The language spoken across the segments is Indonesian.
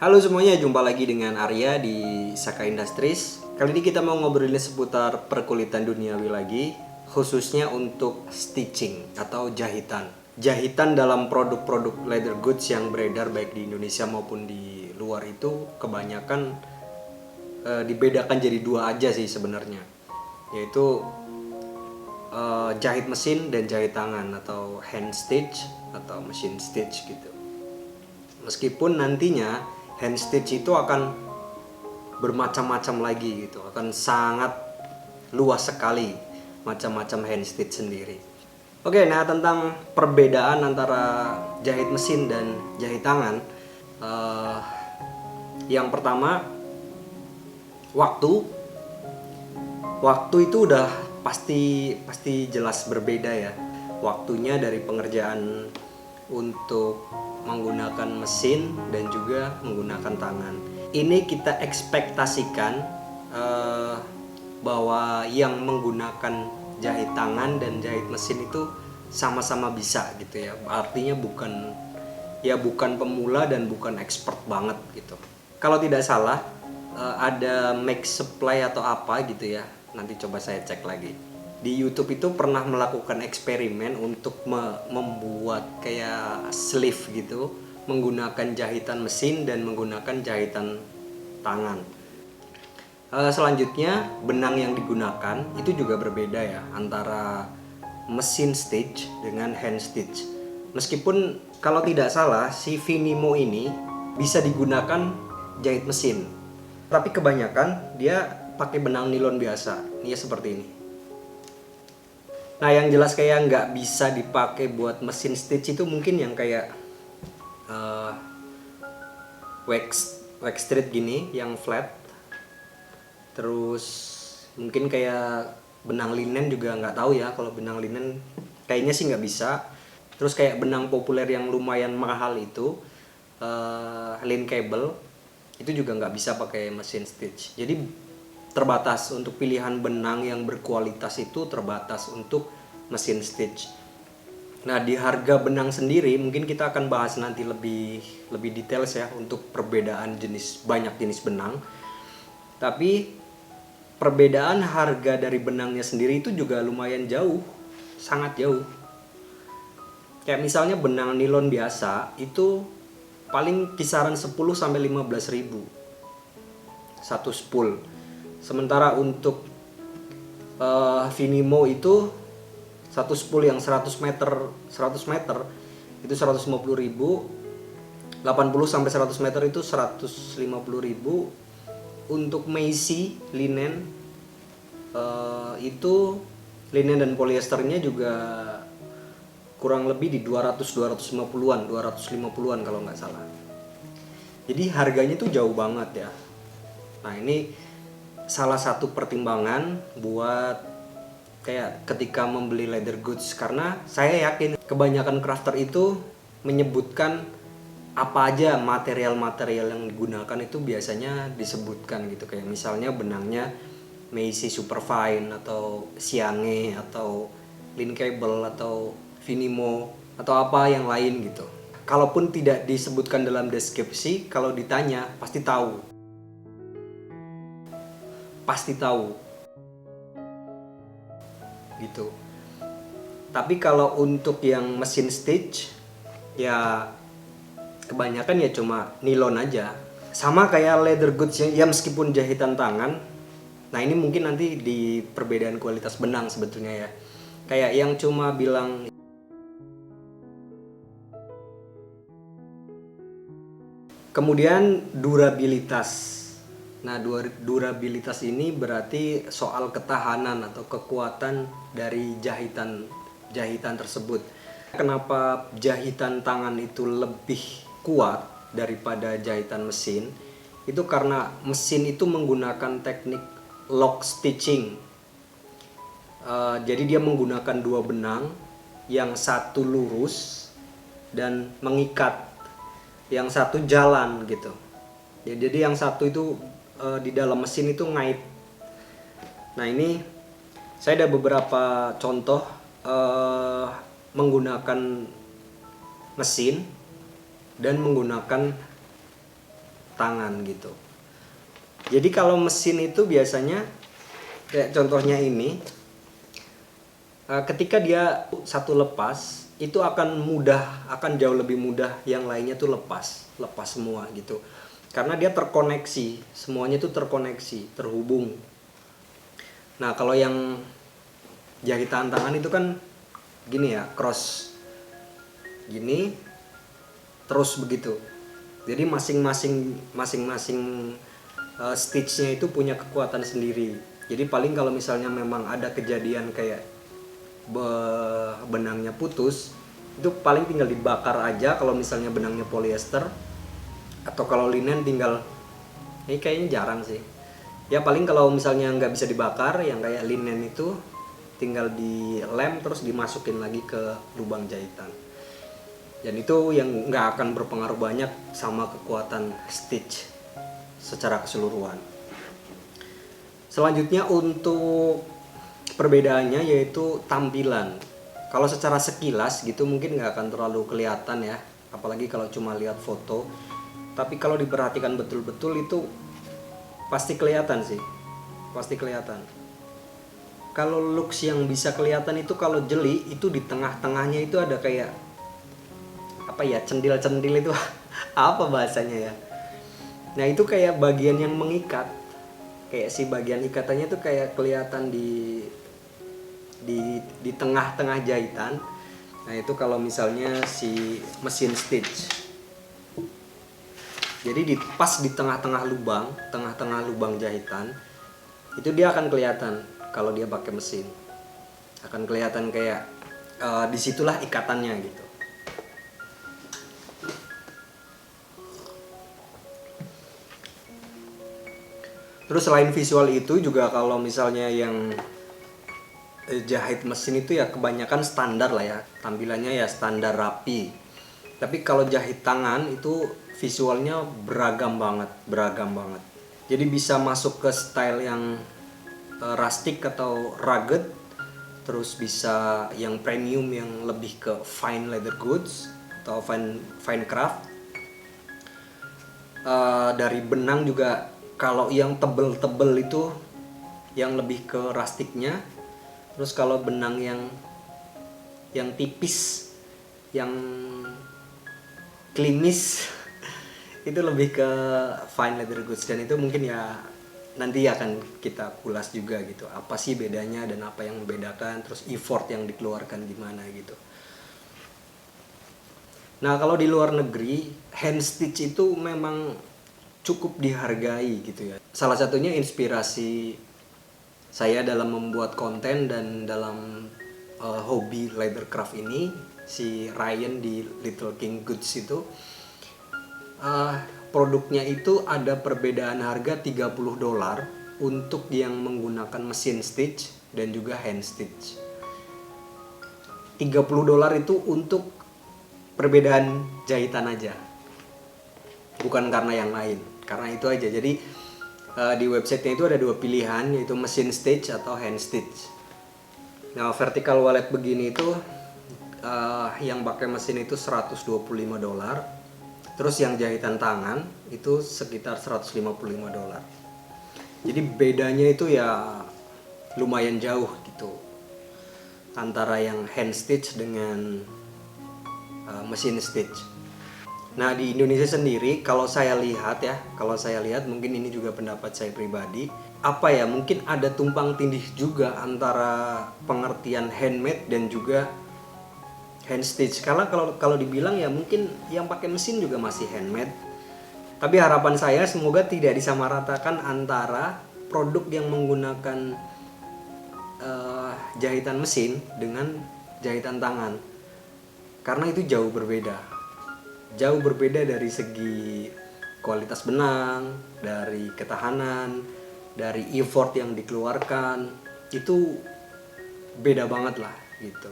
Halo semuanya, jumpa lagi dengan Arya di Saka Industries. Kali ini kita mau ngobrolin seputar perkulitan duniawi lagi, khususnya untuk stitching atau jahitan. Jahitan dalam produk-produk leather goods yang beredar baik di Indonesia maupun di luar itu kebanyakan dibedakan jadi dua aja sih sebenarnya, yaitu jahit mesin dan jahit tangan atau hand stitch atau machine stitch gitu. Meskipun nantinya hand stitch itu akan bermacam-macam lagi gitu, akan sangat luas sekali macam-macam hand stitch sendiri. Oke, nah tentang perbedaan antara jahit mesin dan jahit tangan, yang pertama waktu itu udah pasti jelas berbeda ya. Waktunya dari pengerjaan untuk menggunakan mesin dan juga menggunakan tangan. Ini kita ekspektasikan bahwa yang menggunakan jahit tangan dan jahit mesin itu sama-sama bisa gitu ya. Artinya bukan pemula dan bukan expert banget gitu. Kalau tidak salah ada max supply atau apa gitu ya. Nanti coba saya cek lagi. Di YouTube itu pernah melakukan eksperimen untuk membuat kayak sleeve gitu menggunakan jahitan mesin dan menggunakan jahitan tangan. Selanjutnya benang yang digunakan itu juga berbeda ya antara mesin stitch dengan hand stitch. Meskipun kalau tidak salah si Finimo ini bisa digunakan jahit mesin, tapi kebanyakan dia pakai benang nilon biasa. Ini seperti ini. Nah yang jelas kayak nggak bisa dipakai buat mesin stitch itu mungkin yang kayak wax strip gini yang flat. Terus mungkin kayak benang linen juga nggak tahu ya, kalau benang linen kayaknya sih nggak bisa. Terus kayak benang populer yang lumayan mahal itu Linkable itu juga nggak bisa pakai mesin stitch. Jadi terbatas untuk pilihan benang yang berkualitas, itu terbatas untuk mesin stitch. Nah di harga benang sendiri mungkin kita akan bahas nanti lebih details ya untuk perbedaan banyak jenis benang. Tapi perbedaan harga dari benangnya sendiri itu juga lumayan jauh, sangat jauh. Kayak misalnya benang nilon biasa itu paling kisaran 10 sampai 15 ribu satu spool. Sementara untuk Finimo itu satu spool yang 100 meter itu 150.000, 80 sampai 100 meter itu 150.000. Untuk Macy linen itu linen dan polyesternya juga kurang lebih di 250-an kalau nggak salah. Jadi harganya tuh jauh banget ya. Nah ini salah satu pertimbangan buat kayak ketika membeli leather goods, karena saya yakin kebanyakan crafter itu menyebutkan apa aja material-material yang digunakan itu biasanya disebutkan gitu, kayak misalnya benangnya Macy Superfine atau Siange atau Linkable atau Finimo atau apa yang lain gitu. Kalaupun tidak disebutkan dalam deskripsi, kalau ditanya pasti tahu gitu. Tapi kalau untuk yang mesin stitch ya kebanyakan ya cuma nilon aja, sama kayak leather goods ya meskipun jahitan tangan. Nah ini mungkin nanti di perbedaan kualitas benang sebetulnya ya, kayak yang cuma bilang. Kemudian durabilitas. Nah durabilitas ini berarti soal ketahanan atau kekuatan dari jahitan tersebut. Kenapa jahitan tangan itu lebih kuat daripada jahitan mesin? Itu karena mesin itu menggunakan teknik lock stitching. Jadi dia menggunakan dua benang, yang satu lurus dan mengikat, yang satu jalan gitu. Jadi yang satu itu di dalam mesin itu ngait. Nah ini saya ada beberapa contoh menggunakan mesin dan menggunakan tangan gitu. Jadi kalau mesin itu biasanya kayak contohnya ini, ketika dia satu lepas itu akan jauh lebih mudah yang lainnya tuh lepas semua gitu. Karena dia terkoneksi, semuanya tuh terkoneksi, terhubung. Nah, kalau yang jahitan tangan itu kan gini ya, cross gini terus begitu. Jadi masing-masing stitchnya itu punya kekuatan sendiri. Jadi paling kalau misalnya memang ada kejadian kayak benangnya putus, itu paling tinggal dibakar aja kalau misalnya benangnya polyester. Atau kalau linen tinggal, ini kayaknya jarang sih ya, paling kalau misalnya nggak bisa dibakar yang kayak linen itu tinggal dilem terus dimasukin lagi ke lubang jahitan, dan itu yang nggak akan berpengaruh banyak sama kekuatan stitch secara keseluruhan. Selanjutnya untuk perbedaannya yaitu tampilan. Kalau secara sekilas gitu mungkin nggak akan terlalu kelihatan ya, apalagi kalau cuma lihat foto. Tapi kalau diperhatikan betul-betul itu pasti kelihatan sih, pasti kelihatan. Kalau looks yang bisa kelihatan itu kalau jeli itu di tengah-tengahnya itu ada kayak apa ya, cendil-cendil itu apa bahasanya ya. Nah itu kayak bagian yang mengikat, kayak si bagian ikatannya tuh kayak kelihatan di tengah-tengah jahitan. Nah itu kalau misalnya si mesin stitch. Jadi pas di tengah-tengah lubang jahitan, itu dia akan kelihatan kalau dia pakai mesin. Akan kelihatan kayak disitulah ikatannya gitu. Terus selain visual itu juga kalau misalnya yang jahit mesin itu ya kebanyakan standar lah ya. Tampilannya ya standar rapi. Tapi kalau jahit tangan itu visualnya beragam banget. Jadi bisa masuk ke style yang rustic atau rugged, terus bisa yang premium yang lebih ke fine leather goods atau fine craft. Dari benang juga kalau yang tebel-tebel itu yang lebih ke rusticnya. Terus kalau benang yang tipis, yang klimis itu lebih ke fine leather goods, dan itu mungkin ya nanti akan kita ulas juga gitu, apa sih bedanya dan apa yang membedakan, terus effort yang dikeluarkan gimana gitu. Nah kalau di luar negeri hand stitch itu memang cukup dihargai gitu ya. Salah satunya inspirasi saya dalam membuat konten dan dalam hobi leathercraft ini, si Ryan di Little King Goods itu produknya itu ada perbedaan harga $30 untuk yang menggunakan mesin stitch dan juga hand stitch. $30 itu untuk perbedaan jahitan aja, bukan karena yang lain, karena itu aja. Jadi di websitenya itu ada dua pilihan, yaitu mesin stitch atau hand stitch. Nah vertical wallet begini itu yang pakai mesin itu $125, terus yang jahitan tangan itu sekitar $155. Jadi bedanya itu ya lumayan jauh gitu antara yang hand stitch dengan mesin stitch. Nah di Indonesia sendiri kalau saya lihat mungkin ini juga pendapat saya pribadi, apa ya, mungkin ada tumpang tindih juga antara pengertian handmade dan juga hand stitch. Karena kalau dibilang ya mungkin yang pakai mesin juga masih handmade. Tapi harapan saya semoga tidak disamaratakan antara produk yang menggunakan jahitan mesin dengan jahitan tangan. Karena itu jauh berbeda dari segi kualitas benang, dari ketahanan, dari effort yang dikeluarkan, itu beda banget lah gitu.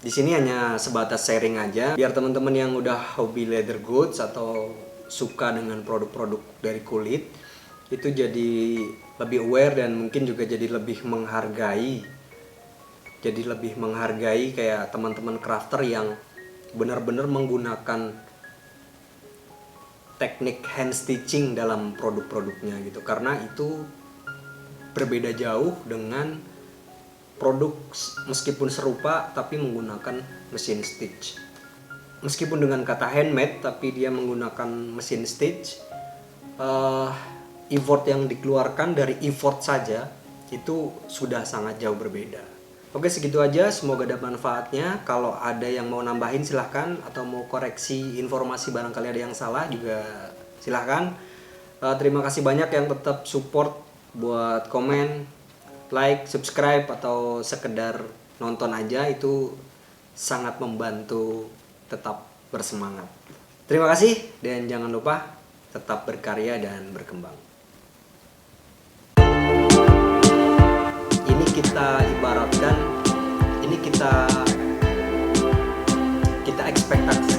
Di sini hanya sebatas sharing aja biar teman-teman yang udah hobi leather goods atau suka dengan produk-produk dari kulit itu jadi lebih aware dan mungkin juga jadi lebih menghargai kayak teman-teman crafter yang benar-benar menggunakan teknik hand stitching dalam produk-produknya gitu, karena itu berbeda jauh dengan produk meskipun serupa tapi menggunakan mesin stitch. Meskipun dengan kata handmade tapi dia menggunakan mesin stitch, effort yang dikeluarkan dari effort saja itu sudah sangat jauh berbeda. Oke, segitu aja, semoga ada manfaatnya. Kalau ada yang mau nambahin silahkan, atau mau koreksi informasi barangkali ada yang salah juga silahkan. Terima kasih banyak yang tetap support buat komen, like, subscribe, atau sekedar nonton aja, itu sangat membantu tetap bersemangat. Terima kasih, dan jangan lupa tetap berkarya dan berkembang. Ini kita ibaratkan, ini kita ekspektasi.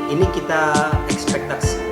Ini kita ekspektasi.